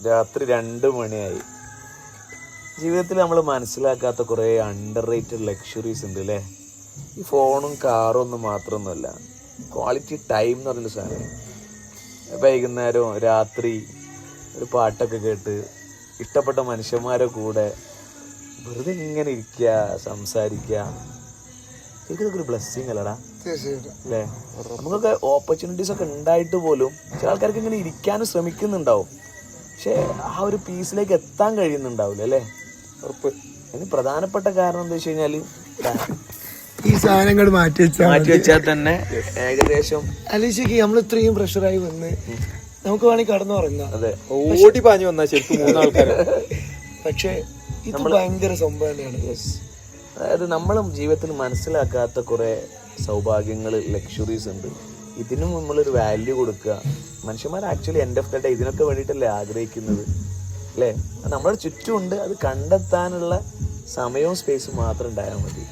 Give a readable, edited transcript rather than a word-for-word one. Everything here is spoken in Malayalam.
രാത്രി 2 മണിയായി. ജീവിതത്തിൽ നമ്മൾ മനസ്സിലാക്കാത്ത കുറേ അണ്ടർ റേറ്റഡ് ലക്ഷറീസ് ഉണ്ട് അല്ലേ? ഈ ഫോണും കാറും ഒന്നും മാത്രമൊന്നുമല്ല, ക്വാളിറ്റി ടൈം എന്ന് പറഞ്ഞൊരു സാധനം. വൈകുന്നേരം രാത്രി ഒരു പാട്ടൊക്കെ കേട്ട് ഇഷ്ടപ്പെട്ട മനുഷ്യന്മാരെ കൂടെ വെറുതെ ഇങ്ങനെ ഇരിക്കുക, സംസാരിക്കുക, ഇതൊക്കെ ഒരു ബ്ലെസ്സിങ് അല്ലടാ അല്ലേ? നമുക്കൊക്കെ ഓപ്പർച്യൂണിറ്റീസ് ഒക്കെ ഉണ്ടായിട്ട് പോലും ചില ആൾക്കാർക്ക് ഇങ്ങനെ ഇരിക്കാനും ശ്രമിക്കുന്നുണ്ടാവും, പക്ഷെ ആ ഒരു പീസിലേക്ക് എത്താൻ കഴിയുന്നുണ്ടാവില്ല അല്ലേ? ഉറപ്പ്. അതിന് പ്രധാനപ്പെട്ട കാരണം എന്താ വെച്ച് കഴിഞ്ഞാല് ഈ സാധനങ്ങൾ മാറ്റി വെച്ചാൽ തന്നെ ഏകദേശം അലീഷക്ക് നമ്മൾ ഇത്രയും പ്രഷറായി വന്ന് നമുക്ക് വേണമെങ്കിൽ കടന്നുറങ്ങാം. അതെ, ഓടി പാഞ്ഞു വന്നാ ശരിക്കും 3 ആൾക്കാർ. പക്ഷെ ഇത് ഭയങ്കര സംഭവം തന്നെയാണ്. അതായത് നമ്മളും ജീവിതത്തിൽ മനസ്സിലാക്കാത്ത കുറെ സൗഭാഗ്യങ്ങൾ, ലക്ഷറീസ് ഉണ്ട്. ഇതിനും നമ്മളൊരു വാല്യൂ കൊടുക്കുക. മനുഷ്യന്മാർ actually end of the day ഇതിനൊക്കെ വേണ്ടിയിട്ടല്ലേ ആഗ്രഹിക്കുന്നത് അല്ലേ? നമ്മുടെ ചുറ്റുമുണ്ട്. അത് കണ്ടെത്താനുള്ള സമയവും സ്പേസും മാത്രം ഉണ്ടായാൽ മതി.